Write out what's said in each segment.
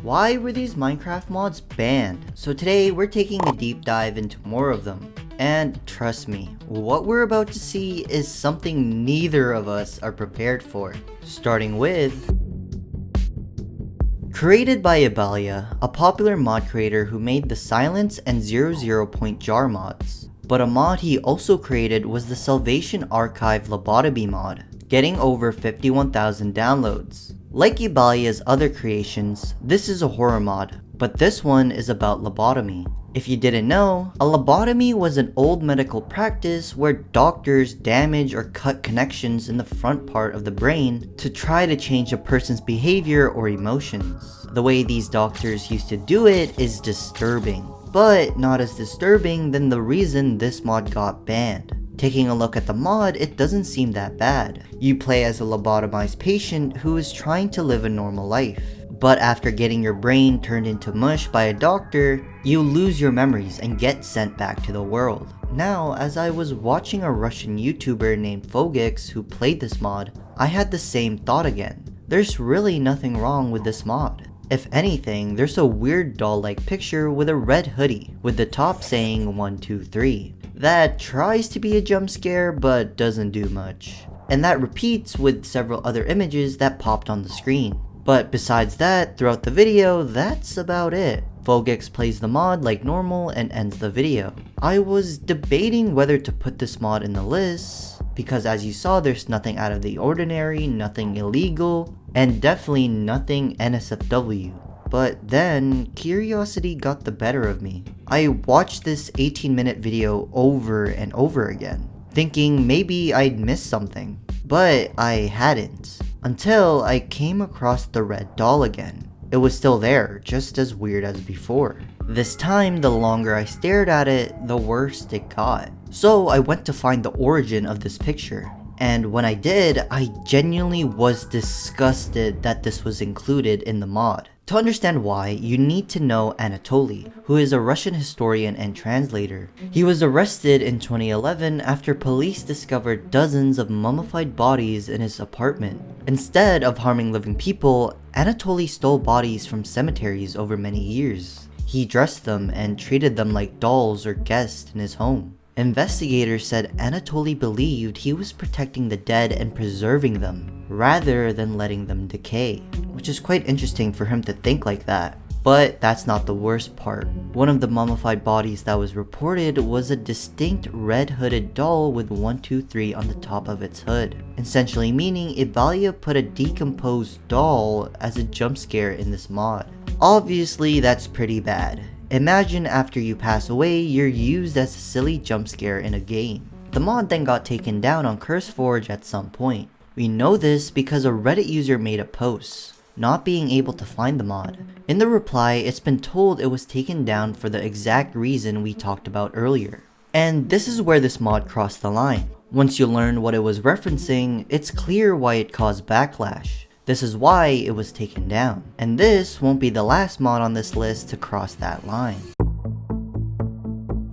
why were these Minecraft mods banned? So today we're taking a deep dive into more of them. And trust me, what we're about to see is something neither of us are prepared for. Starting with... Created by Ibalia, a popular mod creator who made the Silence and 00 Point Jar mods. But a mod he also created was the Salvation Archive Lobotomy mod, getting over 51,000 downloads. Like Ibalia's other creations, this is a horror mod, but this one is about lobotomy. If you didn't know, a lobotomy was an old medical practice where doctors damage or cut connections in the front part of the brain to try to change a person's behavior or emotions. The way these doctors used to do it is disturbing, but not as disturbing than the reason this mod got banned. Taking a look at the mod, it doesn't seem that bad. You play as a lobotomized patient who is trying to live a normal life. But after getting your brain turned into mush by a doctor, you lose your memories and get sent back to the world. Now, as I was watching a Russian YouTuber named Fogix who played this mod, I had the same thought again. There's really nothing wrong with this mod. If anything, there's a weird doll-like picture with a red hoodie, with the top saying 123. That tries to be a jump scare but doesn't do much. And that repeats with several other images that popped on the screen. But besides that, throughout the video, that's about it. Fogix plays the mod like normal and ends the video. I was debating whether to put this mod in the list, because as you saw, there's nothing out of the ordinary, nothing illegal, and definitely nothing NSFW. But then, curiosity got the better of me. I watched this 18-minute video over and over again, thinking maybe I'd missed something. But I hadn't, until I came across the red doll again. It was still there, just as weird as before. This time, the longer I stared at it, the worse it got. So I went to find the origin of this picture. And when I did, I genuinely was disgusted that this was included in the mod. To understand why, you need to know Anatoly, who is a Russian historian and translator. He was arrested in 2011 after police discovered dozens of mummified bodies in his apartment. Instead of harming living people, Anatoly stole bodies from cemeteries over many years. He dressed them and treated them like dolls or guests in his home. Investigators said Anatoly believed he was protecting the dead and preserving them, rather than letting them decay, which is quite interesting for him to think like that. But that's not the worst part. One of the mummified bodies that was reported was a distinct red hooded doll with 123 on the top of its hood, essentially meaning Ibalia put a decomposed doll as a jump scare in this mod. Obviously, that's pretty bad. Imagine after you pass away, you're used as a silly jump scare in a game. The mod then got taken down on CurseForge at some point. We know this because a Reddit user made a post, not being able to find the mod. In the reply, it's been told it was taken down for the exact reason we talked about earlier. And this is where this mod crossed the line. Once you learn what it was referencing, it's clear why it caused backlash. This is why it was taken down. And this won't be the last mod on this list to cross that line.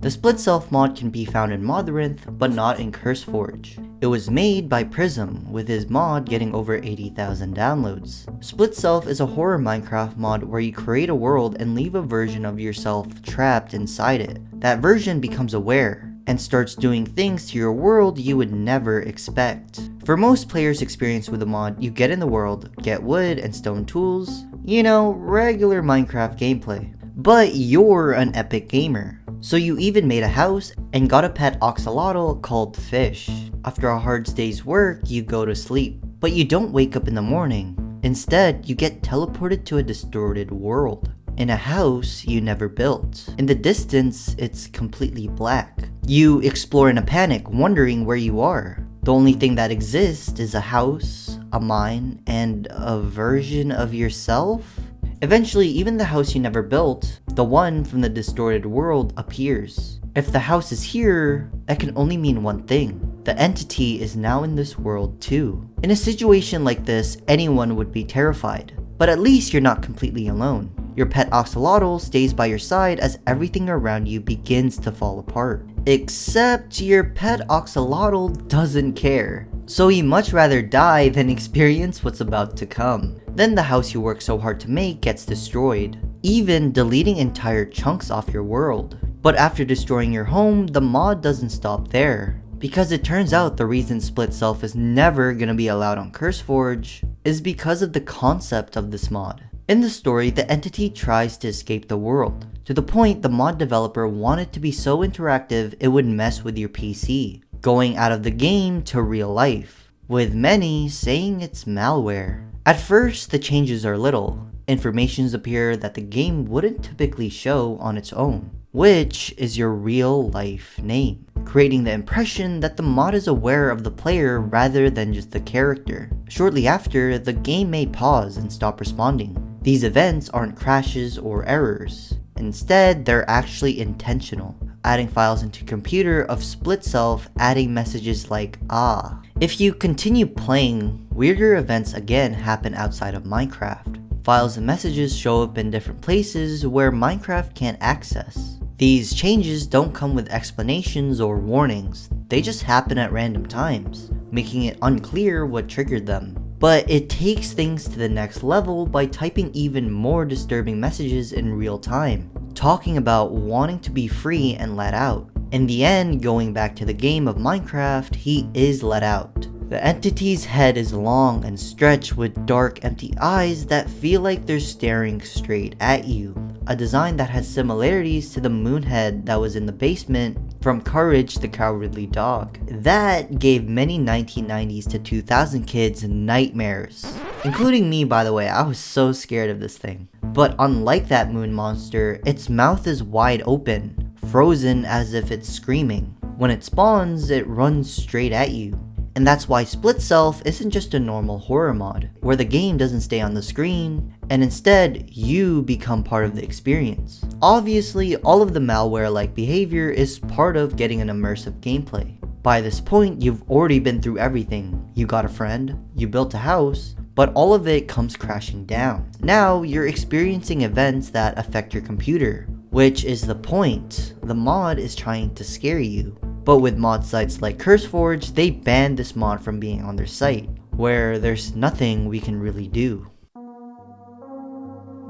The Split Self mod can be found in Mothrinth, but not in CurseForge. It was made by Prism, with his mod getting over 80,000 downloads. Split Self is a horror Minecraft mod where you create a world and leave a version of yourself trapped inside it. That version becomes aware, and starts doing things to your world you would never expect. For most players' experience with the mod, you get in the world, get wood and stone tools, you know, regular Minecraft gameplay. But you're an epic gamer, so you even made a house and got a pet axolotl called Fish. After a hard day's work, you go to sleep, but you don't wake up in the morning. Instead, you get teleported to a distorted world, in a house you never built. In the distance, it's completely black. You explore in a panic, wondering where you are. The only thing that exists is a house, a mine, and a version of yourself? Eventually, even the house you never built, the one from the distorted world, appears. If the house is here, that can only mean one thing. The entity is now in this world too. In a situation like this, anyone would be terrified. But at least you're not completely alone. Your pet axolotl stays by your side as everything around you begins to fall apart. Except your pet axolotl doesn't care. So he'd much rather die than experience what's about to come. Then the house you worked so hard to make gets destroyed, even deleting entire chunks off your world. But after destroying your home, the mod doesn't stop there. Because it turns out the reason Split Self is never gonna be allowed on CurseForge is because of the concept of this mod. In the story, the entity tries to escape the world, to the point the mod developer wanted to be so interactive it would mess with your PC, going out of the game to real life, with many saying it's malware. At first, the changes are little. Informations appear that the game wouldn't typically show on its own, which is your real life name, creating the impression that the mod is aware of the player rather than just the character. Shortly after, the game may pause and stop responding. These events aren't crashes or errors. Instead, they're actually intentional, adding files into computer of Split Self, adding messages like "ah." If you continue playing, weirder events again happen outside of Minecraft. Files and messages show up in different places where Minecraft can't access. These changes don't come with explanations or warnings, they just happen at random times, making it unclear what triggered them. But it takes things to the next level by typing even more disturbing messages in real time, talking about wanting to be free and let out. In the end, going back to the game of Minecraft, he is let out. The entity's head is long and stretched with dark, empty eyes that feel like they're staring straight at you. A design that has similarities to the moon head that was in the basement from Courage the Cowardly Dog. That gave many 1990s to 2000 kids nightmares. Including me, by the way. I was so scared of this thing. But unlike that moon monster, its mouth is wide open, frozen as if it's screaming. When it spawns, it runs straight at you. And that's why Split Self isn't just a normal horror mod, where the game doesn't stay on the screen, and instead, you become part of the experience. Obviously, all of the malware-like behavior is part of getting an immersive gameplay. By this point, you've already been through everything. You got a friend, you built a house, but all of it comes crashing down. Now, you're experiencing events that affect your computer, which is the point. The mod is trying to scare you. But with mod sites like CurseForge, they banned this mod from being on their site, where there's nothing we can really do.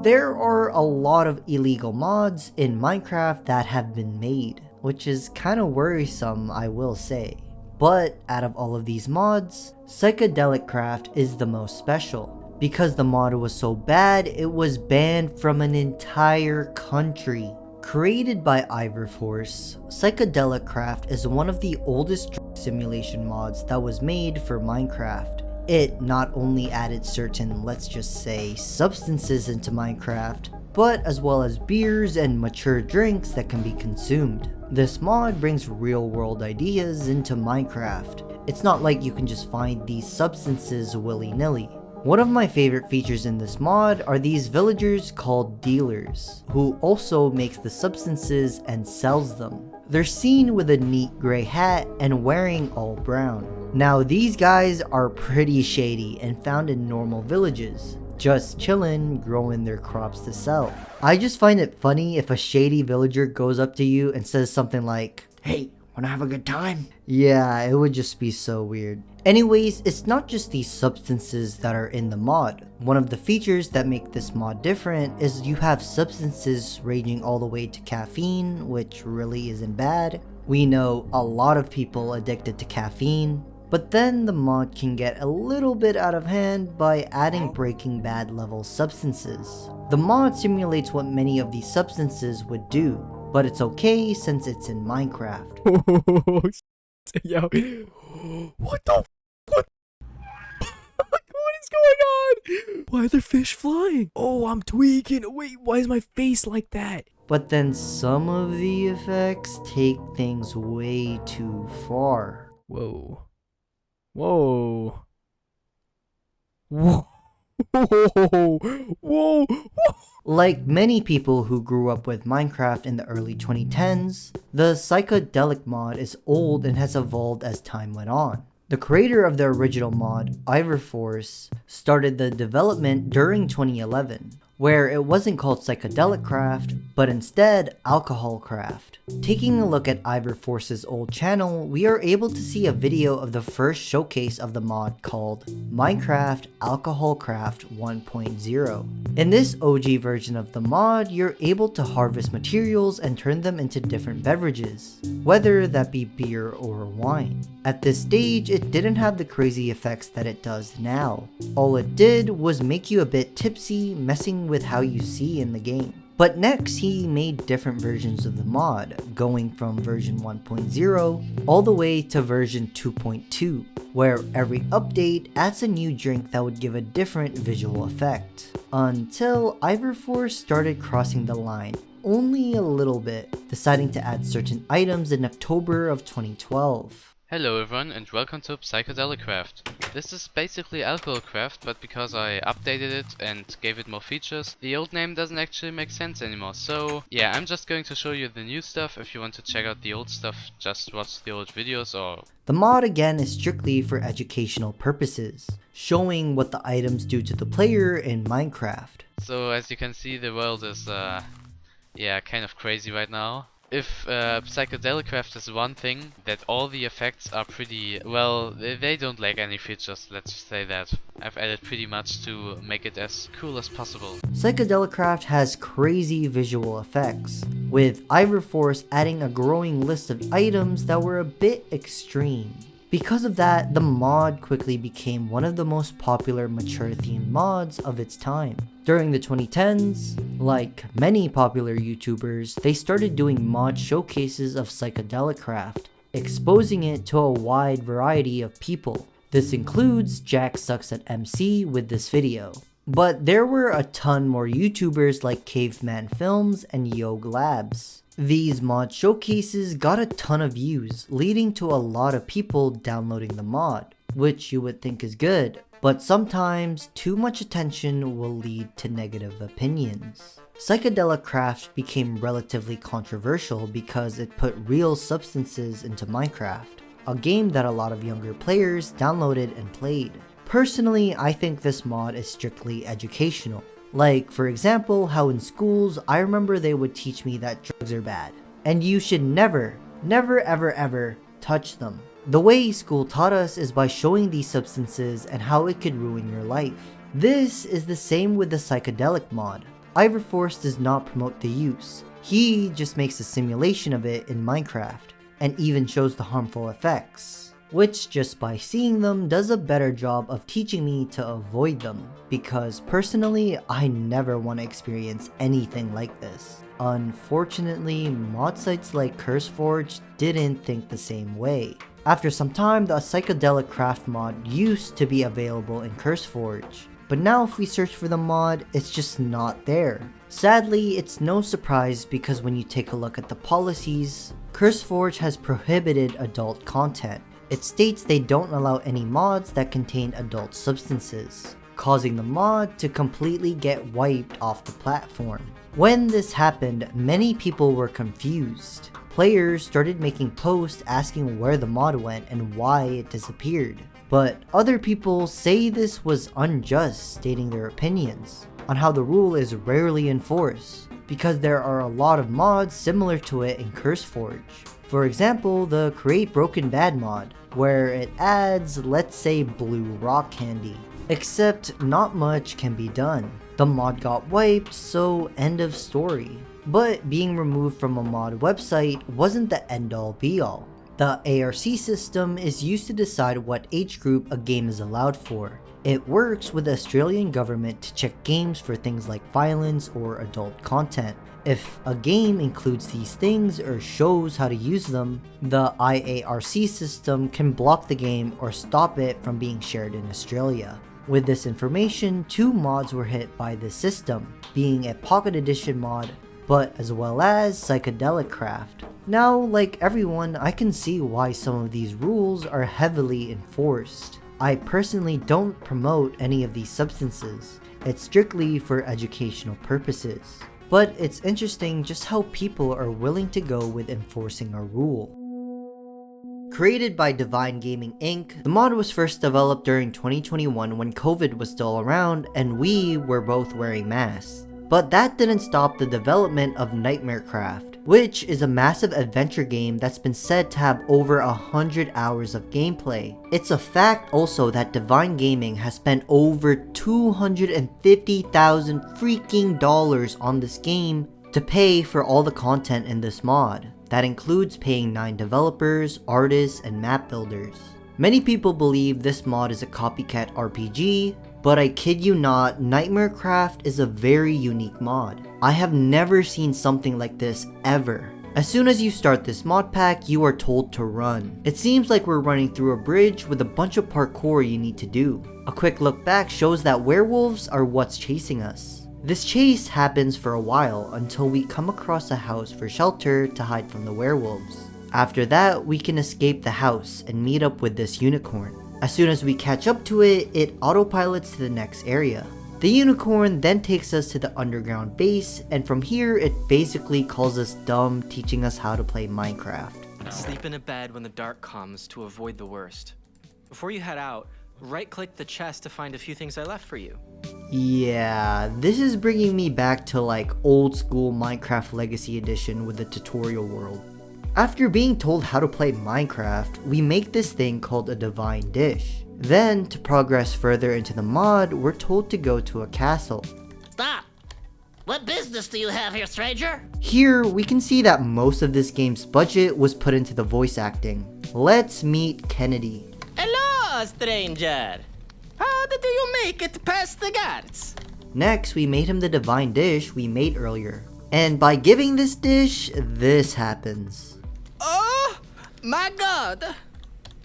There are a lot of illegal mods in Minecraft that have been made, which is kinda worrisome, I will say. But out of all of these mods, Psychedelic Craft is the most special. Because the mod was so bad, it was banned from an entire country. Created by Ivorforce, Psychedelic Craft is one of the oldest drug simulation mods that was made for Minecraft. It not only added certain, let's just say, substances into Minecraft, but as well as beers and mature drinks that can be consumed. This mod brings real-world ideas into Minecraft. It's not like you can just find these substances willy-nilly. One of my favorite features in this mod are these villagers called dealers, who also makes the substances and sells them. They're seen with a neat gray hat and wearing all brown. Now these guys are pretty shady and found in normal villages, just chillin', growing their crops to sell. I just find it funny if a shady villager goes up to you and says something like, "Hey, wanna have a good time?" Yeah, it would just be so weird. Anyways, it's not just these substances that are in the mod. One of the features that make this mod different is you have substances ranging all the way to caffeine, which really isn't bad. We know a lot of people addicted to caffeine. But then the mod can get a little bit out of hand by adding Breaking Bad level substances. The mod simulates what many of these substances would do, but it's okay since it's in Minecraft. Yo, what the? What? What is going on? Why are there fish flying? Oh, I'm tweaking. Wait, why is my face like that? But then some of the effects take things way too far. Whoa. Whoa. Whoa. Whoa. Whoa. Like many people who grew up with Minecraft in the early 2010s, the Psychedelic mod is old and has evolved as time went on. The creator of the original mod, Ivorforce, started the development during 2011. where it wasn't called Psychedelic Craft, but instead Alcohol Craft. Taking a look at Ivorforce's old channel, we are able to see a video of the first showcase of the mod called Minecraft Alcohol Craft 1.0. In this OG version of the mod, you're able to harvest materials and turn them into different beverages, whether that be beer or wine. At this stage, it didn't have the crazy effects that it does now. All it did was make you a bit tipsy, messing with how you see in the game. But next, he made different versions of the mod, going from version 1.0 all the way to version 2.2, where every update adds a new drink that would give a different visual effect. Until Ivorforce started crossing the line, only a little bit, deciding to add certain items in October of 2012. Hello everyone and welcome to Psychedelic Craft. This is basically Alcohol Craft, but because I updated it and gave it more features, the old name doesn't actually make sense anymore. So yeah, I'm just going to show you the new stuff. If you want to check out the old stuff, just watch the old videos or... The mod again is strictly for educational purposes, showing what the items do to the player in Minecraft. So as you can see, the world is yeah, kind of crazy right now. If Psychedelic Craft is one thing, that all the effects are pretty, well, they don't lack any features, let's just say that. I've added pretty much to make it as cool as possible. Psychedelic Craft has crazy visual effects, with Ivorforce adding a growing list of items that were a bit extreme. Because of that, the mod quickly became one of the most popular mature themed mods of its time. During the 2010s, like many popular YouTubers, they started doing mod showcases of Psychedelic Craft, exposing it to a wide variety of people. This includes Jack Sucks at MC with this video. But there were a ton more YouTubers like Caveman Films and Yog Labs. These mod showcases got a ton of views, leading to a lot of people downloading the mod, which you would think is good, but sometimes too much attention will lead to negative opinions. Psychedelic Craft became relatively controversial because it put real substances into Minecraft, a game that a lot of younger players downloaded and played. Personally, I think this mod is strictly educational. Like, for example, how in schools, I remember they would teach me that drugs are bad, and you should never ever touch them. The way school taught us is by showing these substances and how it could ruin your life. This is the same with the Psychedelic mod. Ivorforce does not promote the use. He just makes a simulation of it in Minecraft, and even shows the harmful effects, which just by seeing them does a better job of teaching me to avoid them, because personally I never want to experience anything like this. Unfortunately, mod sites like CurseForge didn't think the same way. After some time, the Psychedelic Craft mod used to be available in CurseForge, but now if we search for the mod, it's just not there. Sadly, it's no surprise because when you take a look at the policies, CurseForge has prohibited adult content. It states they don't allow any mods that contain adult substances, causing the mod to completely get wiped off the platform. When this happened, many people were confused. Players started making posts asking where the mod went and why it disappeared. But other people say this was unjust, stating their opinions on how the rule is rarely enforced, because there are a lot of mods similar to it in CurseForge. For example, the Create Broken Bad mod, where it adds, let's say, blue rock candy. Except not much can be done. The mod got wiped, so end of story. But being removed from a mod website wasn't the end all be all. The ARC system is used to decide what age group a game is allowed for. It works with the Australian government to check games for things like violence or adult content. If a game includes these things or shows how to use them, the IARC system can block the game or stop it from being shared in Australia. With this information, 2 mods were hit by this system, being a Pocket Edition mod, but as well as Psychedelic Craft. Now, like everyone, I can see why some of these rules are heavily enforced. I personally don't promote any of these substances. It's strictly for educational purposes. But it's interesting just how people are willing to go with enforcing a rule. Created by Divine Gaming Inc., the mod was first developed during 2021 when COVID was still around and we were both wearing masks. But that didn't stop the development of Nightmarecraft, which is a massive adventure game that's been said to have over 100 hours of gameplay. It's a fact also that Divine Gaming has spent over $250,000 freaking dollars on this game to pay for all the content in this mod. That includes paying 9 developers, artists, and map builders. Many people believe this mod is a copycat RPG, but I kid you not, Nightmarecraft is a very unique mod. I have never seen something like this ever. As soon as you start this mod pack, you are told to run. It seems like we're running through a bridge with a bunch of parkour you need to do. A quick look back shows that werewolves are what's chasing us. This chase happens for a while until we come across a house for shelter to hide from the werewolves. After that, we can escape the house and meet up with this unicorn. As soon as we catch up to it, it autopilots to the next area. The unicorn then takes us to the underground base, and from here it basically calls us dumb, teaching us how to play Minecraft. Sleep in a bed when the dark comes to avoid the worst. Before you head out, right-click the chest to find a few things I left for you. Yeah, this is bringing me back to like old school Minecraft Legacy Edition with the tutorial world. After being told how to play Minecraft, we make this thing called a divine dish. Then, to progress further into the mod, we're told to go to a castle. Stop! What business do you have here, stranger? Here, we can see that most of this game's budget was put into the voice acting. Let's meet Kennedy. Hello, stranger! How did you make it past the guards? Next, we made him the divine dish we made earlier. And by giving this dish, this happens. Oh, my god!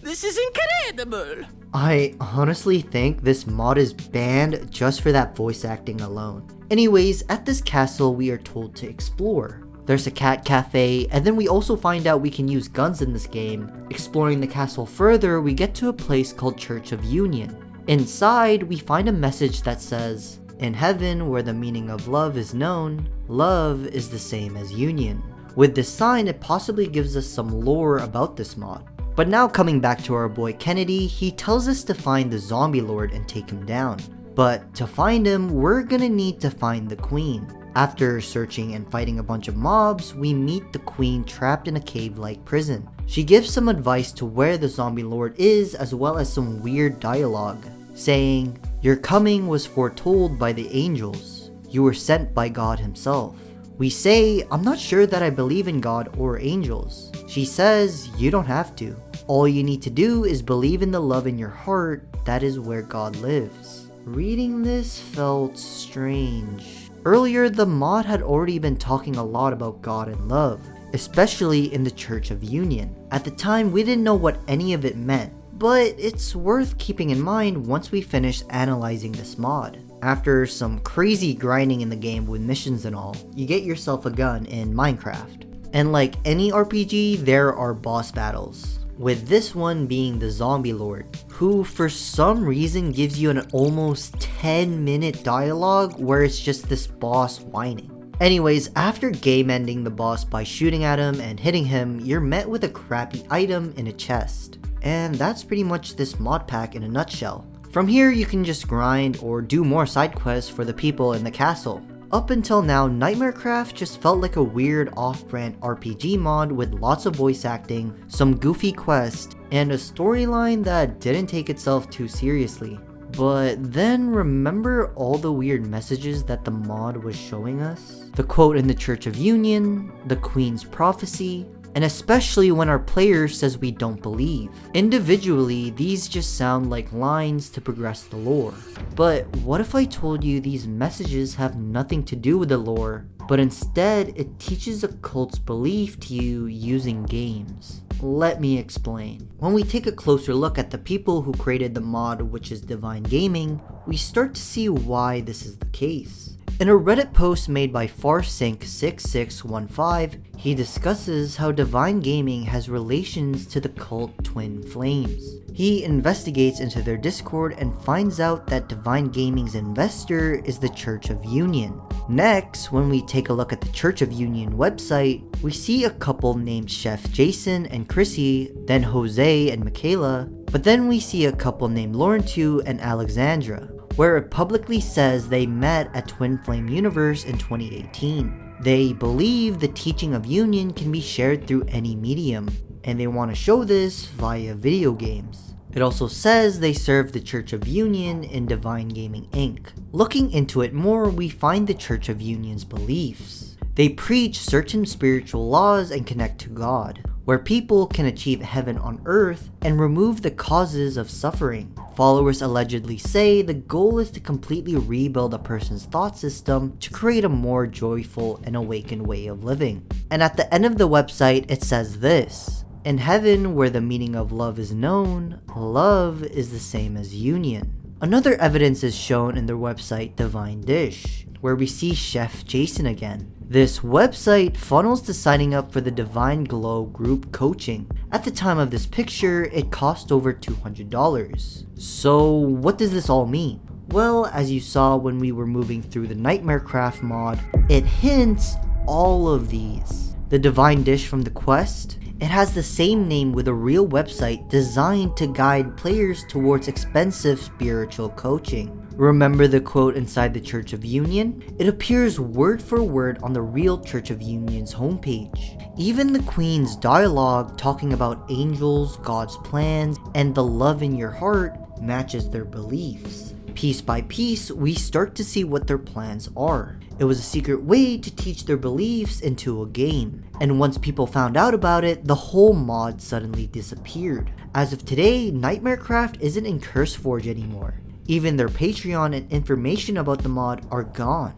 This is incredible! I honestly think this mod is banned just for that voice acting alone. Anyways, at this castle we are told to explore. There's a cat cafe, and then we also find out we can use guns in this game. Exploring the castle further, we get to a place called Church of Union. Inside, we find a message that says, "In heaven, where the meaning of love is known, love is the same as union." With this sign, it possibly gives us some lore about this mod. But now coming back to our boy Kennedy, he tells us to find the zombie lord and take him down. But to find him, we're gonna need to find the queen. After searching and fighting a bunch of mobs, we meet the queen trapped in a cave-like prison. She gives some advice to where the zombie lord is, as well as some weird dialogue, saying, "Your coming was foretold by the angels. You were sent by God himself." We say, "I'm not sure that I believe in God or angels." She says, "You don't have to. All you need to do is believe in the love in your heart. That is where God lives." Reading this felt strange. Earlier, the mod had already been talking a lot about God and love, especially in the Church of Union. At the time, we didn't know what any of it meant, but it's worth keeping in mind once we finish analyzing this mod. After some crazy grinding in the game with missions and all, you get yourself a gun in Minecraft. And like any RPG, there are boss battles, with this one being the Zombie Lord, who for some reason gives you an almost 10-minute dialogue where it's just this boss whining. Anyways, after game ending the boss by shooting at him and hitting him, you're met with a crappy item in a chest. And that's pretty much this mod pack in a nutshell. From here, you can just grind or do more side quests for the people in the castle. Up until now, Nightmarecraft just felt like a weird off-brand RPG mod with lots of voice acting, some goofy quests, and a storyline that didn't take itself too seriously. But then remember all the weird messages that the mod was showing us? The quote in the Church of Union, the Queen's prophecy, and especially when our player says we don't believe. Individually, these just sound like lines to progress the lore. But what if I told you these messages have nothing to do with the lore, but instead it teaches a cult's belief to you using games? Let me explain. When we take a closer look at the people who created the mod, which is Divine Gaming, we start to see why this is the case. In a Reddit post made by Farsync6615, he discusses how Divine Gaming has relations to the cult Twin Flames. He investigates into their Discord and finds out that Divine Gaming's investor is the Church of Union. Next, when we take a look at the Church of Union website, we see a couple named Chef Jason and Chrissy, then Jose and Michaela, but then we see a couple named Laurentu and Alexandra. where it publicly says they met at Twin Flame Universe in 2018. They believe the teaching of union can be shared through any medium, and they want to show this via video games. It also says they serve the Church of Union in Divine Gaming Inc. Looking into it more, we find the Church of Union's beliefs. They preach certain spiritual laws and connect to God, where people can achieve heaven on earth and remove the causes of suffering. Followers allegedly say the goal is to completely rebuild a person's thought system to create a more joyful and awakened way of living. And at the end of the website, it says this: in heaven, where the meaning of love is known, love is the same as union. Another evidence is shown in their website Divine Dish, where we see Chef Jason again. This website funnels to signing up for the Divine Glow group coaching. At the time of this picture, it cost over $200. So what does this all mean? Well, as you saw when we were moving through the Nightmare Craft mod, it hints all of these. The Divine Dish from the quest, it has the same name with a real website designed to guide players towards expensive spiritual coaching. Remember the quote inside the Church of Union? It appears word for word on the real Church of Union's homepage. Even the Queen's dialogue talking about angels, God's plans, and the love in your heart matches their beliefs. Piece by piece, we start to see what their plans are. It was a secret way to teach their beliefs into a game, and once people found out about it, the whole mod suddenly disappeared. As of today, Nightmarecraft isn't in CurseForge anymore. Even their Patreon and information about the mod are gone.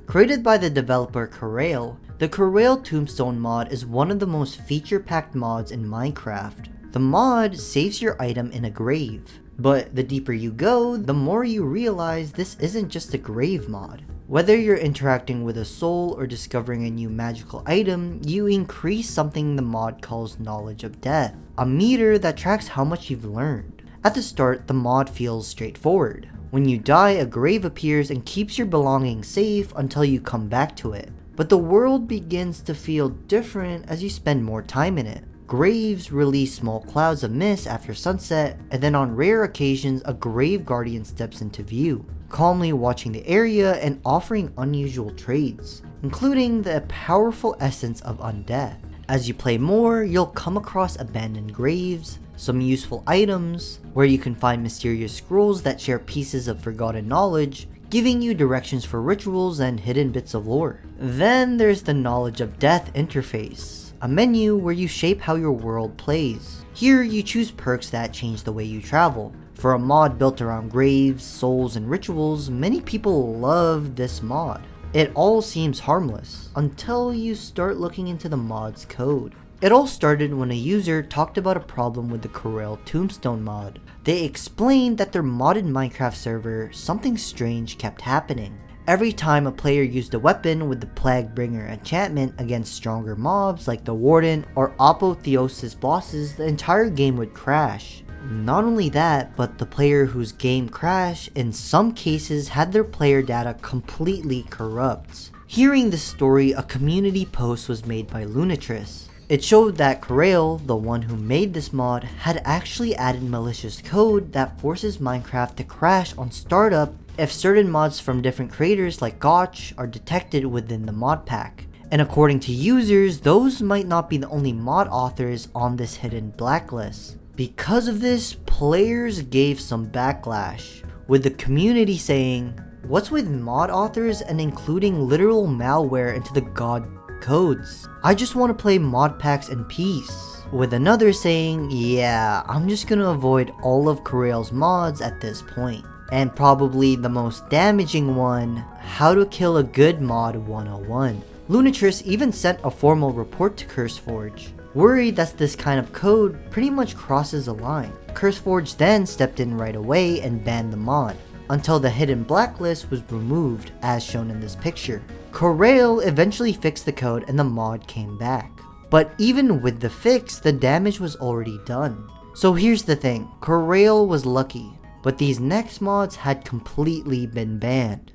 Created by the developer Corrail, the Corrail Tombstone mod is one of the most feature-packed mods in Minecraft. The mod saves your item in a grave, but the deeper you go, the more you realize this isn't just a grave mod. Whether you're interacting with a soul or discovering a new magical item, you increase something the mod calls Knowledge of Death, a meter that tracks how much you've learned. At the start, the mod feels straightforward. When you die, a grave appears and keeps your belongings safe until you come back to it. But the world begins to feel different as you spend more time in it. Graves release small clouds of mist after sunset, and then on rare occasions, a grave guardian steps into view, calmly watching the area and offering unusual trades, including the powerful essence of undeath. As you play more, you'll come across abandoned graves, some useful items, where you can find mysterious scrolls that share pieces of forgotten knowledge, giving you directions for rituals and hidden bits of lore. Then there's the Knowledge of Death interface, a menu where you shape how your world plays. Here you choose perks that change the way you travel. For a mod built around graves, souls, and rituals, many people love this mod. It all seems harmless, until you start looking into the mod's code. It all started when a user talked about a problem with the Corrail Tombstone mod. They explained that their modded Minecraft server, something strange kept happening. Every time a player used a weapon with the Plaguebringer enchantment against stronger mobs like the Warden or Apotheosis bosses, the entire game would crash. Not only that, but the player whose game crashed in some cases had their player data completely corrupt. Hearing this story, a community post was made by Lunatress. It showed that Corrail, the one who made this mod, had actually added malicious code that forces Minecraft to crash on startup if certain mods from different creators like Gotch are detected within the mod pack. And according to users, those might not be the only mod authors on this hidden blacklist. Because of this, players gave some backlash, with the community saying, "What's with mod authors and including literal malware into the god codes? I just want to play mod packs in peace." With another saying, "Yeah, I'm just gonna avoid all of Corrail's mods at this point." And probably the most damaging one, How to Kill a Good Mod 101. Lunatress even sent a formal report to CurseForge, worried that this kind of code pretty much crosses a line. CurseForge then stepped in right away and banned the mod, until the hidden blacklist was removed as shown in this picture. Corrail eventually fixed the code and the mod came back. But even with the fix, the damage was already done. So here's the thing, Corrail was lucky, but these next mods had completely been banned.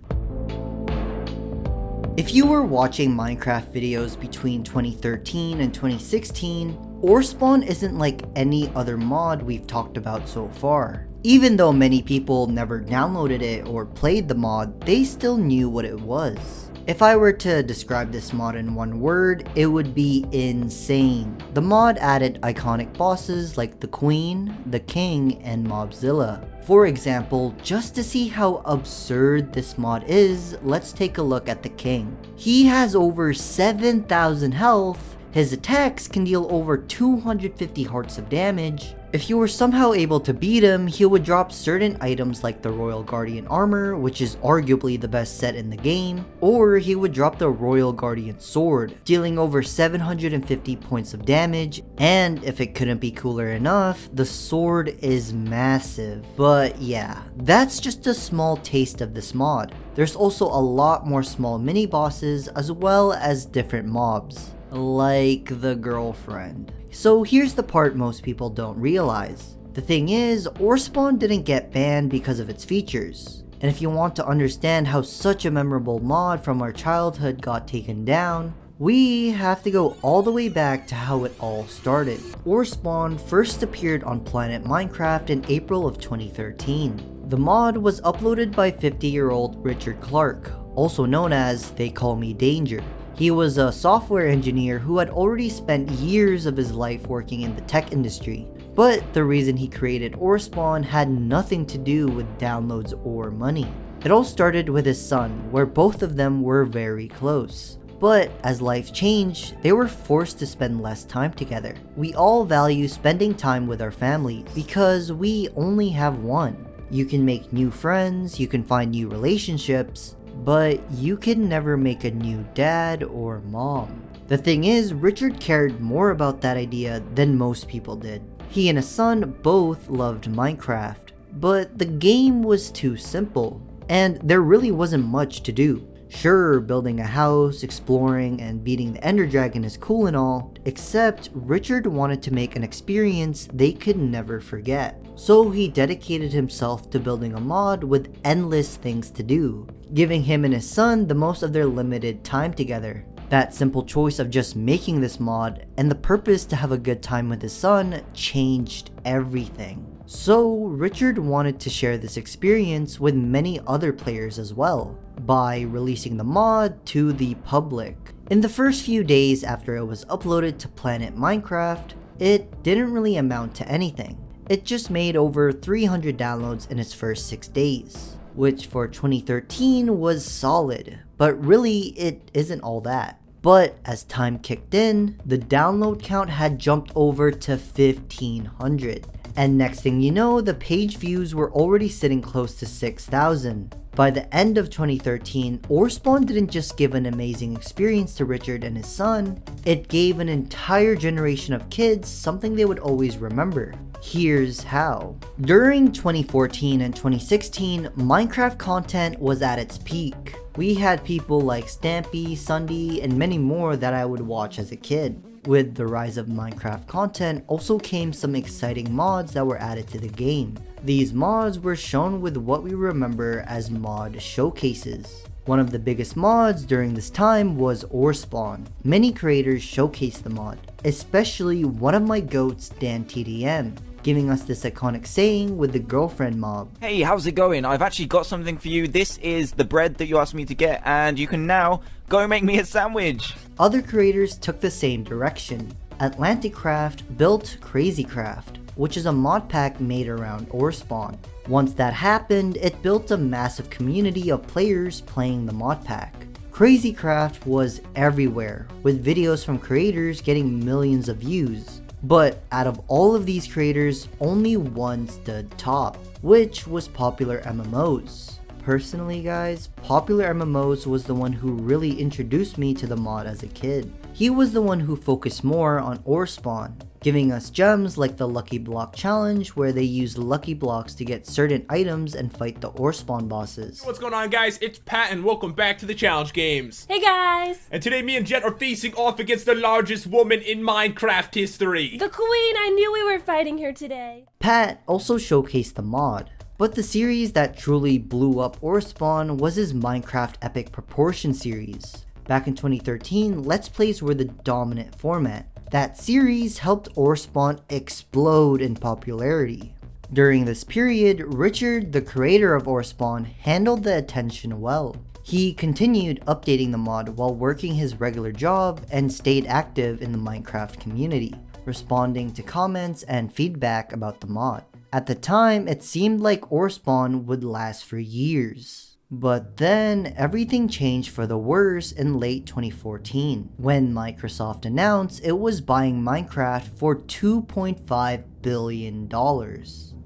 If you were watching Minecraft videos between 2013 and 2016, Orespawn isn't like any other mod we've talked about so far. Even though many people never downloaded it or played the mod, they still knew what it was. If I were to describe this mod in one word, it would be insane. The mod added iconic bosses like the Queen, the King, and Mobzilla. For example, just to see how absurd this mod is, let's take a look at the King. He has over 7,000 health, his attacks can deal over 250 hearts of damage. If you were somehow able to beat him, he would drop certain items like the Royal Guardian armor, which is arguably the best set in the game, or he would drop the Royal Guardian sword, dealing over 750 points of damage, and if it couldn't be cooler enough, the sword is massive. But yeah, that's just a small taste of this mod. There's also a lot more small mini bosses as well as different mobs, like the girlfriend. So here's the part most people don't realize. The thing is, Orespawn didn't get banned because of its features. And if you want to understand how such a memorable mod from our childhood got taken down, we have to go all the way back to how it all started. Orespawn first appeared on Planet Minecraft in April of 2013. The mod was uploaded by 50-year-old Richard Clark, also known as They Call Me Danger. He was a software engineer who had already spent years of his life working in the tech industry. But the reason he created Orespawn had nothing to do with downloads or money. It all started with his son, where both of them were very close. But as life changed, they were forced to spend less time together. We all value spending time with our families because we only have one. You can make new friends, you can find new relationships, but you can never make a new dad or mom. The thing is, Richard cared more about that idea than most people did. He and his son both loved Minecraft, but the game was too simple, and there really wasn't much to do. Sure, building a house, exploring, and beating the Ender Dragon is cool and all, except Richard wanted to make an experience they could never forget. So he dedicated himself to building a mod with endless things to do, giving him and his son the most of their limited time together. That simple choice of just making this mod and the purpose to have a good time with his son changed everything. So Richard wanted to share this experience with many other players as well, by releasing the mod to the public. In the first few days after it was uploaded to Planet Minecraft, it didn't really amount to anything. It just made over 300 downloads in its first 6 days, which for 2013 was solid, but really it isn't all that. But as time kicked in, the download count had jumped over to 1,500. And next thing you know, the page views were already sitting close to 6,000. By the end of 2013, Orespawn didn't just give an amazing experience to Richard and his son, it gave an entire generation of kids something they would always remember. Here's how. During 2014 and 2016, Minecraft content was at its peak. We had people like Stampy, Sunday, and many more that I would watch as a kid. With the rise of Minecraft content also came some exciting mods that were added to the game. These mods were shown with what we remember as mod showcases. One of the biggest mods during this time was Orespawn. Many creators showcased the mod, especially one of my goats, DanTDM, giving us this iconic saying with the girlfriend mob. Hey, how's it going? I've actually got something for you. This is the bread that you asked me to get, and you can now go make me a sandwich. Other creators took the same direction. AtlanticCraft built CrazyCraft, which is a mod pack made around Orespawn. Once that happened, it built a massive community of players playing the mod pack. CrazyCraft was everywhere, with videos from creators getting millions of views. But out of all of these creators, only one stood top, which was Popular MMOs. Personally guys, Popular MMOs was the one who really introduced me to the mod as a kid. He was the one who focused more on Orespawn, giving us gems like the Lucky Block Challenge, where they use lucky blocks to get certain items and fight the Orespawn bosses. What's going on, guys? It's Pat and welcome back to the challenge games. Hey guys! And today me and Jet are facing off against the largest woman in Minecraft history. The Queen! I knew we were fighting here today. Pat also showcased the mod, but the series that truly blew up Orespawn was his Minecraft Epic Proportion series. Back in 2013, Let's Plays were the dominant format. That series helped Orespawn explode in popularity. During this period, Richard, the creator of Orspawn, handled the attention well. He continued updating the mod while working his regular job and stayed active in the Minecraft community, responding to comments and feedback about the mod. At the time, it seemed like Orspawn would last for years. But then, everything changed for the worse in late 2014, when Microsoft announced it was buying Minecraft for $2.5 billion.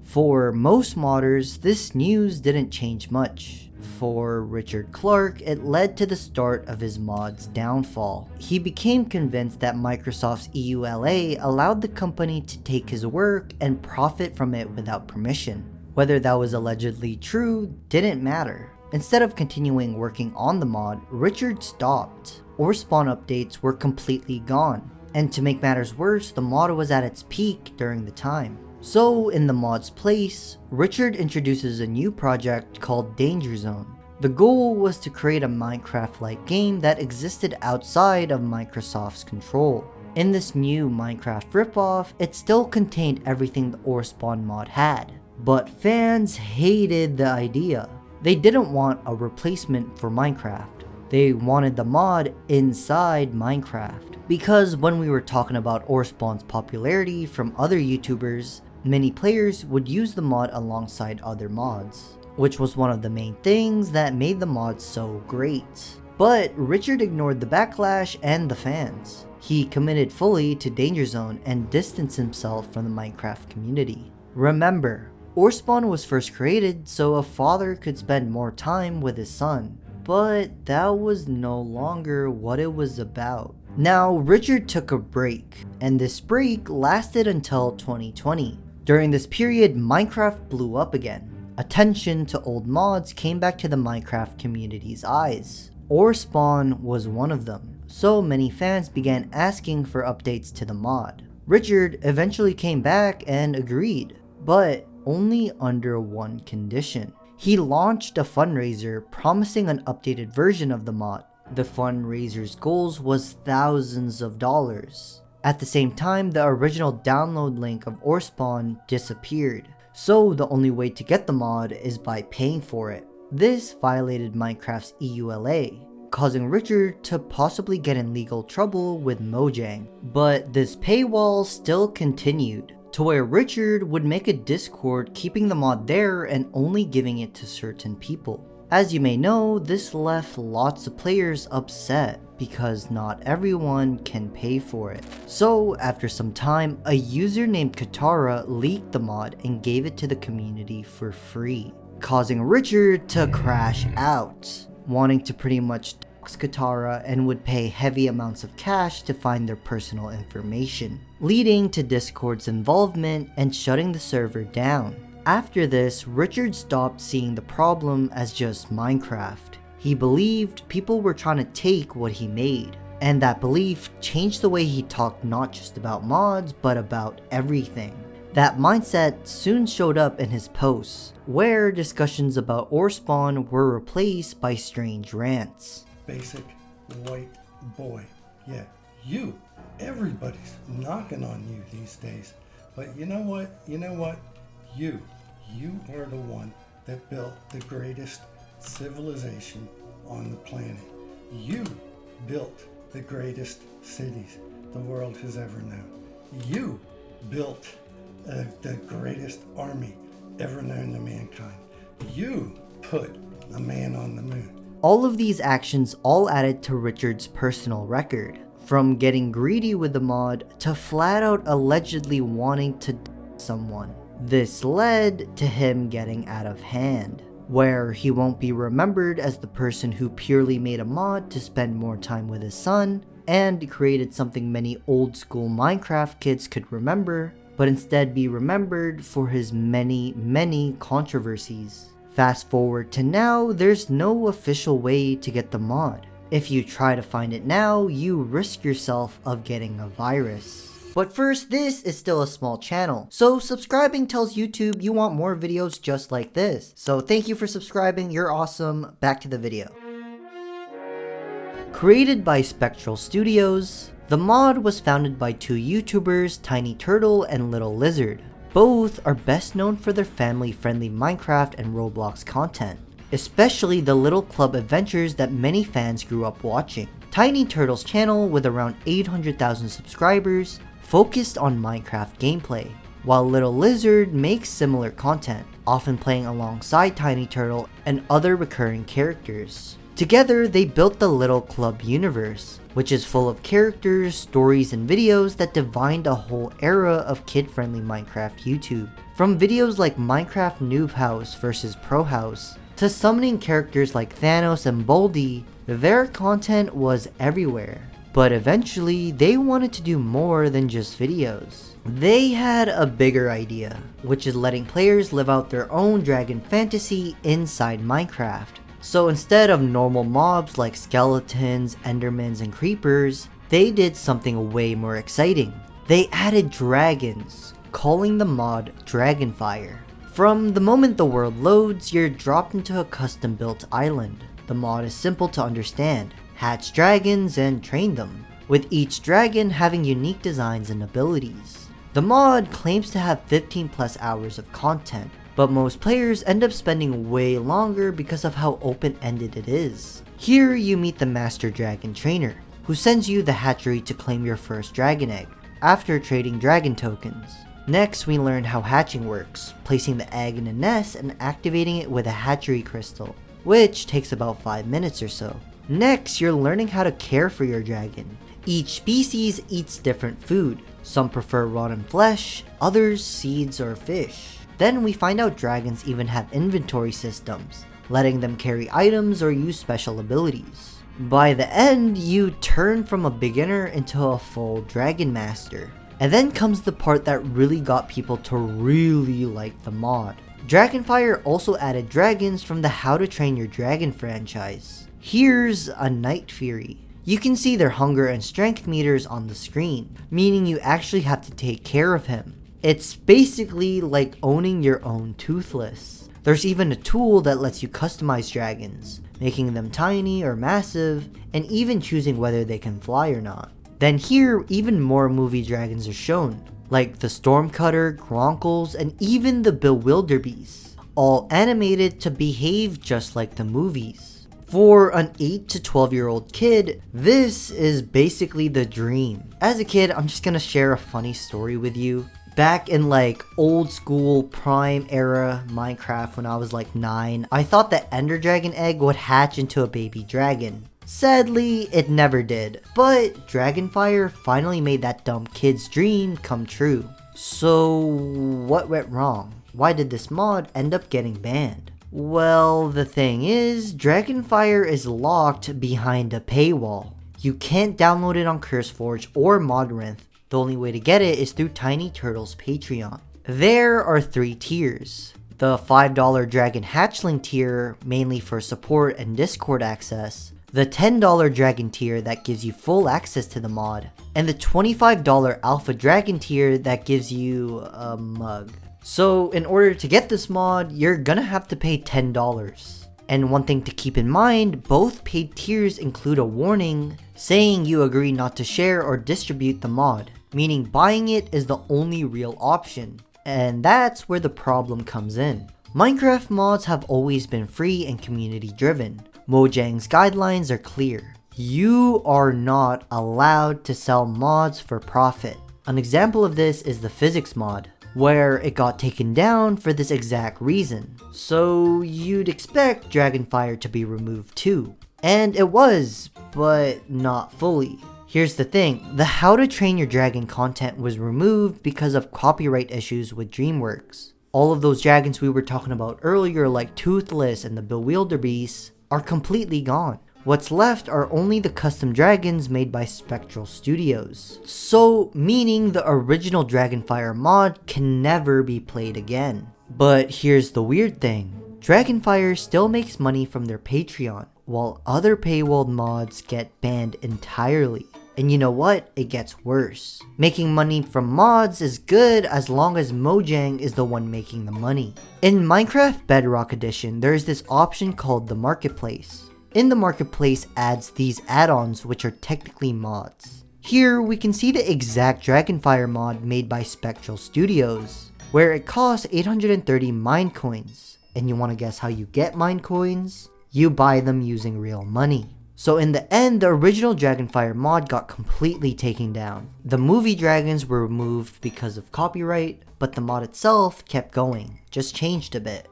For most modders, this news didn't change much. For Richard Clark, it led to the start of his mod's downfall. He became convinced that Microsoft's EULA allowed the company to take his work and profit from it without permission. Whether that was allegedly true didn't matter. Instead of continuing working on the mod, Richard stopped. Orspawn updates were completely gone. And to make matters worse, the mod was at its peak during the time. So, in the mod's place, Richard introduces a new project called Danger Zone. The goal was to create a Minecraft-like game that existed outside of Microsoft's control. In this new Minecraft ripoff, it still contained everything the Orspawn mod had. But fans hated the idea. They didn't want a replacement for Minecraft. They wanted the mod inside Minecraft. Because when we were talking about Orspawn's popularity from other YouTubers, many players would use the mod alongside other mods, which was one of the main things that made the mod so great. But Richard ignored the backlash and the fans. He committed fully to Danger Zone and distanced himself from the Minecraft community. Remember, Orspawn was first created so a father could spend more time with his son, but that was no longer what it was about. Now, Richard took a break, and this break lasted until 2020. During this period, Minecraft blew up again. Attention to old mods came back to the Minecraft community's eyes. Orspawn was one of them, so many fans began asking for updates to the mod. Richard eventually came back and agreed, but only under one condition. He launched a fundraiser promising an updated version of the mod. The fundraiser's goals was thousands of dollars. At the same time, the original download link of Orspawn disappeared, so the only way to get the mod is by paying for it. This violated Minecraft's EULA, causing Richard to possibly get in legal trouble with Mojang. But this paywall still continued, to where Richard would make a Discord keeping the mod there and only giving it to certain people. As you may know, this left lots of players upset because not everyone can pay for it. So after some time, a user named Katara leaked the mod and gave it to the community for free, causing Richard to crash out, wanting to pretty much dox Katara and would pay heavy amounts of cash to find their personal information, leading to Discord's involvement and shutting the server down. After this, Richard stopped seeing the problem as just Minecraft. He believed people were trying to take what he made, and that belief changed the way he talked not just about mods, but about everything. That mindset soon showed up in his posts, where discussions about Orspawn were replaced by strange rants. Basic white boy. Yeah, you. Everybody's knocking on you these days. But you know what? You are the one that built the greatest civilization on the planet. You built the greatest cities the world has ever known. You built the greatest army ever known to mankind. You put a man on the moon. All of these actions all added to Richard's personal record, from getting greedy with the mod to flat out allegedly wanting to someone. This led to him getting out of hand, where he won't be remembered as the person who purely made a mod to spend more time with his son and created something many old school Minecraft kids could remember, but instead be remembered for his many controversies. Fast forward to now, there's no official way to get the mod. If you try to find it now, you risk yourself of getting a virus. But first, this is still a small channel, so subscribing tells YouTube you want more videos just like this. So thank you for subscribing, you're awesome. Back to the video. Created by Spectral Studios, the mod was founded by two YouTubers, Tiny Turtle and Little Lizard. Both are best known for their family-friendly Minecraft and Roblox content, especially the Little Club adventures that many fans grew up watching. Tiny Turtle's channel, with around 800,000 subscribers, focused on Minecraft gameplay, while Little Lizard makes similar content, often playing alongside Tiny Turtle and other recurring characters. Together, they built the Little Club universe, which is full of characters, stories, and videos that defined a whole era of kid-friendly Minecraft YouTube. From videos like Minecraft Noob House vs Pro House, to summoning characters like Thanos and Baldi, their content was everywhere. But eventually, they wanted to do more than just videos. They had a bigger idea, which is letting players live out their own dragon fantasy inside Minecraft. So instead of normal mobs like skeletons, endermans, and creepers, they did something way more exciting. They added dragons, calling the mod Dragonfire. From the moment the world loads, you're dropped into a custom built island. The mod is simple to understand. Hatch dragons and train them, with each dragon having unique designs and abilities. The mod claims to have 15 plus hours of content, but most players end up spending way longer because of how open-ended it is. Here you meet the Master Dragon Trainer, who sends you the hatchery to claim your first dragon egg, after trading dragon tokens. Next, we learn how hatching works, placing the egg in a nest and activating it with a hatchery crystal, which takes about 5 minutes or so. Next, you're learning how to care for your dragon. Each species eats different food. Some prefer rotten flesh, others seeds or fish. Then we find out dragons even have inventory systems, letting them carry items or use special abilities. By the end, you turn from a beginner into a full dragon master. And then comes the part that really got people to really like the mod. Dragonfire also added dragons from the How to Train Your Dragon franchise. Here's a Night Fury. You can see their hunger and strength meters on the screen, meaning you actually have to take care of him. It's basically like owning your own Toothless. There's even a tool that lets you customize dragons, making them tiny or massive, and even choosing whether they can fly or not. Then here, even more movie dragons are shown, like the Stormcutter, Gronkles, and even the Bewilderbeast, all animated to behave just like the movies. For an 8 to 12 year old kid, this is basically the dream. As a kid, I'm just gonna share a funny story with you. Back in like old school prime era Minecraft when I was like 9, I thought the Ender Dragon egg would hatch into a baby dragon. Sadly, it never did, but Dragonfire finally made that dumb kid's dream come true. So what went wrong? Why did this mod end up getting banned? Well, the thing is, Dragonfire is locked behind a paywall. You can't download it on CurseForge or Modrinth. The only way to get it is through Tiny Turtle's Patreon. There are 3 tiers. The $5 Dragon Hatchling tier, mainly for support and Discord access. The $10 Dragon tier that gives you full access to the mod. And the $25 Alpha Dragon tier that gives you a mug. So in order to get this mod, you're gonna have to pay $10. And one thing to keep in mind, both paid tiers include a warning saying you agree not to share or distribute the mod, meaning buying it is the only real option. And that's where the problem comes in. Minecraft mods have always been free and community driven. Mojang's guidelines are clear. You are not allowed to sell mods for profit. An example of this is the physics mod, where it got taken down for this exact reason. So you'd expect Dragonfire to be removed too. And it was, but not fully. Here's the thing, the How to Train Your Dragon content was removed because of copyright issues with DreamWorks. All of those dragons we were talking about earlier, like Toothless and the Bewilderbeast, are completely gone. What's left are only the custom dragons made by Spectral Studios. So, meaning the original Dragonfire mod can never be played again. But here's the weird thing. Dragonfire still makes money from their Patreon, while other paywalled mods get banned entirely. And you know what? It gets worse. Making money from mods is good as long as Mojang is the one making the money. In Minecraft Bedrock Edition, there is this option called the Marketplace. In the Marketplace adds these add-ons which are technically mods. Here we can see the exact Dragonfire mod made by Spectral Studios. where it costs 830 mine coins. And you want to guess how you get mine coins? You buy them using real money. So in the end, the original Dragonfire mod got completely taken down. The movie dragons were removed because of copyright, but the mod itself kept going, just changed a bit.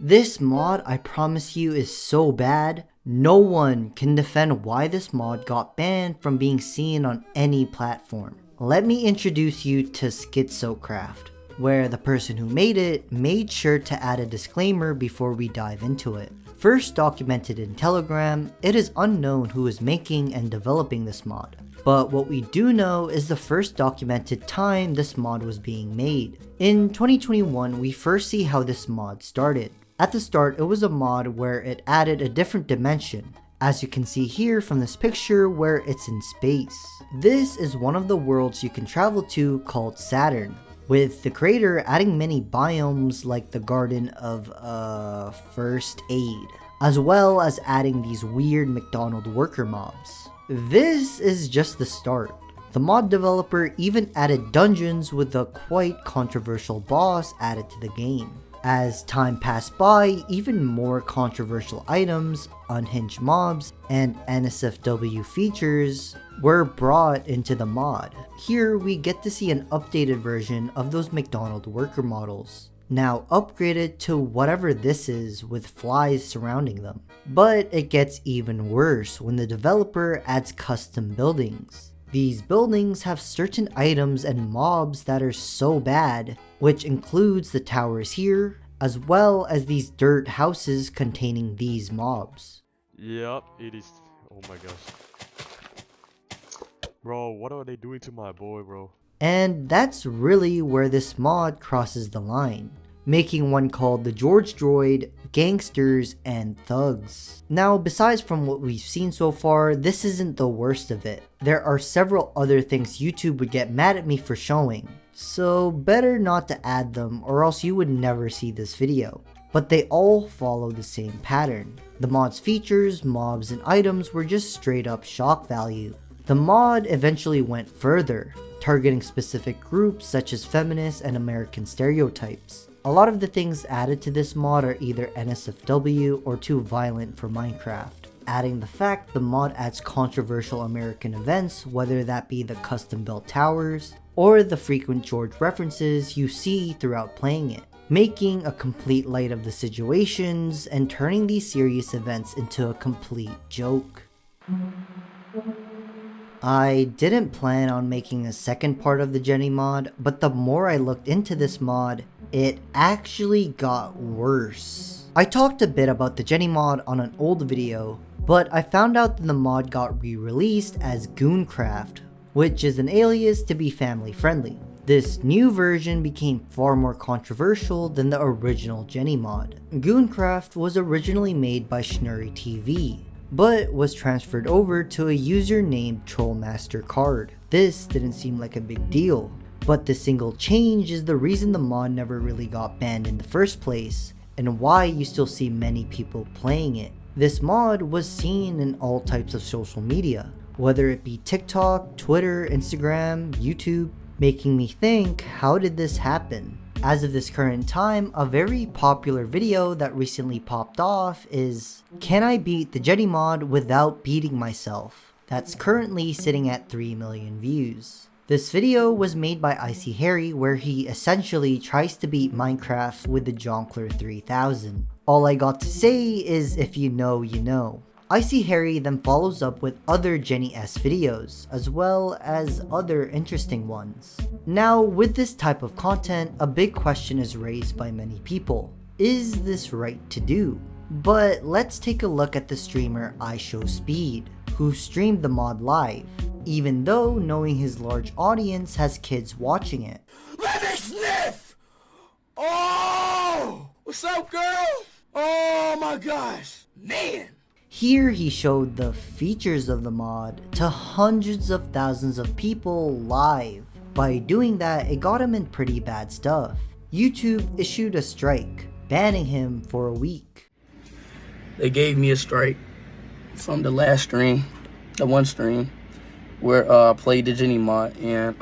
This mod, I promise you, is so bad, no one can defend why this mod got banned from being seen on any platform. Let me introduce you to Schizocraft, where the person who made it made sure to add a disclaimer before we dive into it. First documented in Telegram, it is unknown who is making and developing this mod. But what we do know is the first documented time this mod was being made. In 2021, we first see how this mod started. At the start, it was a mod where it added a different dimension, as you can see here from this picture where it's in space. This is one of the worlds you can travel to called Saturn, with the creator adding many biomes like the Garden of First Aid, as well as adding these weird McDonald worker mobs. This is just the start. The mod developer even added dungeons with a quite controversial boss added to the game. As time passed by, even more controversial items, unhinged mobs, and NSFW features were brought into the mod. Here we get to see an updated version of those McDonald worker models, now upgraded to whatever this is with flies surrounding them. But it gets even worse when the developer adds custom buildings. These buildings have certain items and mobs that are so bad, which includes the towers here, as well as these dirt houses containing these mobs. Yep, it is. Oh my gosh. Bro, what are they doing to my boy, bro? And that's really where this mod crosses the line, making one called the George Droid, Gangsters, and Thugs. Now, besides from what we've seen so far, this isn't the worst of it. There are several other things YouTube would get mad at me for showing, so better not to add them or else you would never see this video. But they all follow the same pattern. The mod's features, mobs, and items were just straight up shock value. The mod eventually went further, targeting specific groups such as feminists and American stereotypes. A lot of the things added to this mod are either NSFW or too violent for Minecraft, adding the fact the mod adds controversial American events, whether that be the custom built towers or the frequent George references you see throughout playing it, making a complete light of the situations and turning these serious events into a complete joke. I didn't plan on making a second part of the Jenny mod, but the more I looked into this mod, it actually got worse. I talked a bit about the Jenny mod on an old video, but I found out that the mod got re-released as Gooncraft, which is an alias to be family friendly. This new version became far more controversial than the original Jenny mod. Gooncraft was originally made by Schnurry TV, but was transferred over to a user named Trollmaster Card. This didn't seem like a big deal, but the single change is the reason the mod never really got banned in the first place, and why you still see many people playing it. This mod was seen in all types of social media, whether it be TikTok, Twitter, Instagram, YouTube, making me think, how did this happen? As of this current time, a very popular video that recently popped off is, can I beat the Jenny mod without beating myself? That's currently sitting at 3 million views. This video was made by Icy Harry, where he essentially tries to beat Minecraft with the Jonkler 3000. All I got to say is, if you know, you know. Icy Harry then follows up with other Jenny-S videos, as well as other interesting ones. Now, with this type of content, a big question is raised by many people. Is this right to do? But let's take a look at the streamer iShowSpeed, who streamed the mod live, even though knowing his large audience has kids watching it. Let me sniff! Oh! What's up, girl? Oh my gosh! Man! Here he showed the features of the mod to hundreds of thousands of people live. By doing that, it got him in pretty bad stuff. YouTube issued a strike, banning him for a week. They gave me a strike from the last stream, the one stream, where played the Jenny mod, and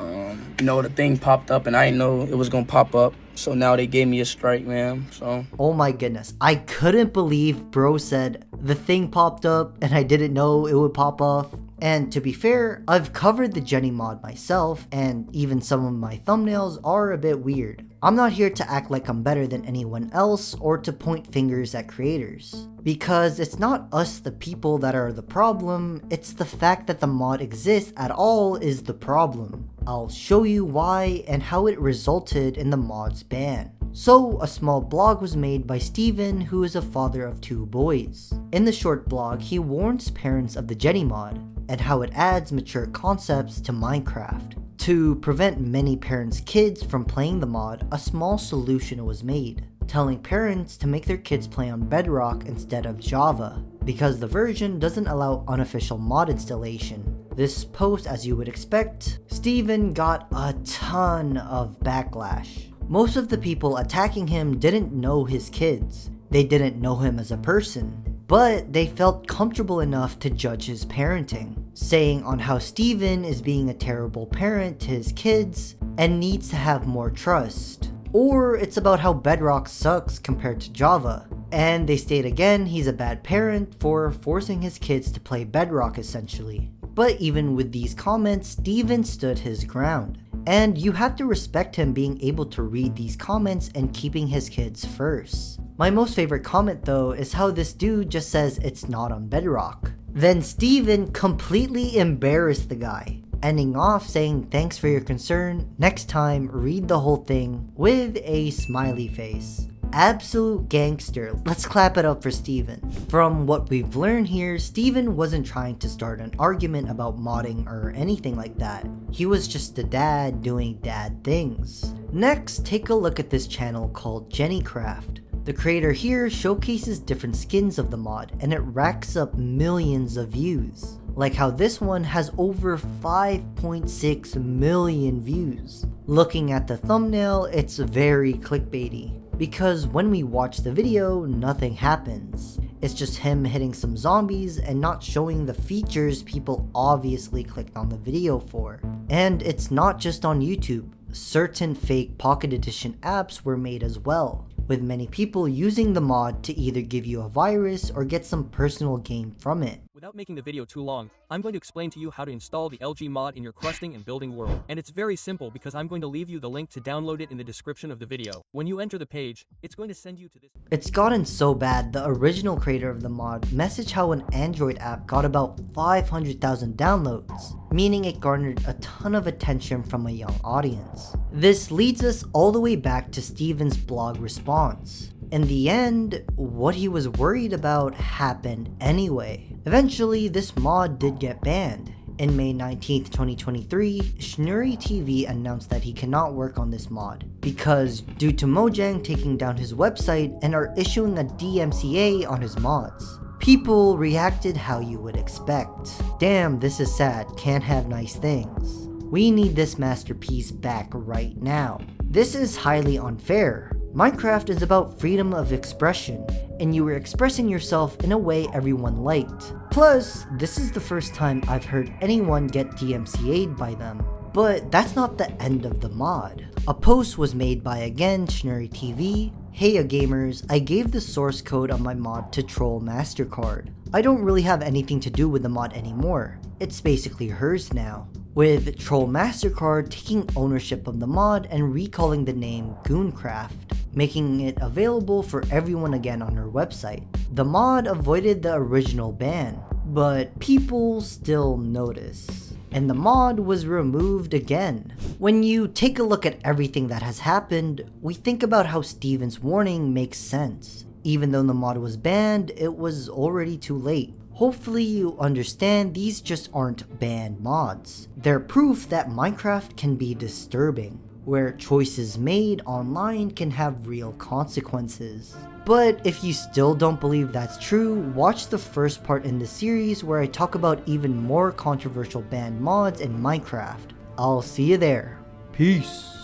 you know, the thing popped up and I didn't know it was gonna pop up, so now they gave me a strike, man. So oh my goodness, I couldn't believe bro said the thing popped up and I didn't know it would pop off. And to be fair, I've covered the Jenny mod myself, and even some of my thumbnails are a bit weird. I'm not here to act like I'm better than anyone else or to point fingers at creators, because it's not us the people that are the problem, it's the fact that the mod exists at all is the problem. I'll show you why and how it resulted in the mod's ban. So, a small blog was made by Steven, who is a father of 2 boys. In the short blog, he warns parents of the Jenny mod, and how it adds mature concepts to Minecraft. To prevent many parents' kids from playing the mod, a small solution was made, telling parents to make their kids play on Bedrock instead of Java, because the version doesn't allow unofficial mod installation. This post, as you would expect, Steven got a ton of backlash. Most of the people attacking him didn't know his kids. They didn't know him as a person, but they felt comfortable enough to judge his parenting, saying on how Steven is being a terrible parent to his kids and needs to have more trust. Or it's about how Bedrock sucks compared to Java. And they state again he's a bad parent for forcing his kids to play Bedrock essentially. But even with these comments, Steven stood his ground. And you have to respect him being able to read these comments and keeping his kids first. My most favorite comment though is how this dude just says it's not on Bedrock. Then Steven completely embarrassed the guy, ending off saying thanks for your concern, next time read the whole thing with a smiley face. Absolute gangster. Let's clap it up for Steven. From what we've learned here, Steven wasn't trying to start an argument about modding or anything like that. He was just a dad doing dad things. Next, take a look at this channel called Jennycraft. The creator here showcases different skins of the mod and it racks up millions of views. Like how this one has over 5.6 million views. Looking at the thumbnail, it's very clickbaity, because when we watch the video, nothing happens. It's just him hitting some zombies and not showing the features people obviously clicked on the video for. And it's not just on YouTube. Certain fake Pocket Edition apps were made as well, with many people using the mod to either give you a virus or get some personal gain from it. Without making the video too long, I'm going to explain to you how to install the LG mod in your crafting and building world. And it's very simple because I'm going to leave you the link to download it in the description of the video. When you enter the page, it's going to send you to this. It's gotten so bad, the original creator of the mod messaged how an Android app got about 500,000 downloads, meaning it garnered a ton of attention from a young audience. This leads us all the way back to Steven's blog response. In the end, what he was worried about happened anyway. Eventually, this mod did get banned. In May 19th, 2023, Schnurry TV announced that he cannot work on this mod because due to Mojang taking down his website and are issuing a DMCA on his mods. People reacted how you would expect. Damn, this is sad, can't have nice things. We need this masterpiece back right now. This is highly unfair. Minecraft is about freedom of expression, and you were expressing yourself in a way everyone liked. Plus, this is the first time I've heard anyone get DMCA'd by them. But that's not the end of the mod. A post was made by again Schnurry TV. Hey gamers, I gave the source code on my mod to Troll MasterCard. I don't really have anything to do with the mod anymore. It's basically hers now, with Troll MasterCard taking ownership of the mod and recalling the name Gooncraft, making it available for everyone again on her website. The mod avoided the original ban, but people still notice, and the mod was removed again. When you take a look at everything that has happened, we think about how Steven's warning makes sense. Even though the mod was banned, it was already too late. Hopefully you understand these just aren't banned mods. They're proof that Minecraft can be disturbing, where choices made online can have real consequences. But if you still don't believe that's true, watch the first part in the series where I talk about even more controversial banned mods in Minecraft. I'll see you there. Peace.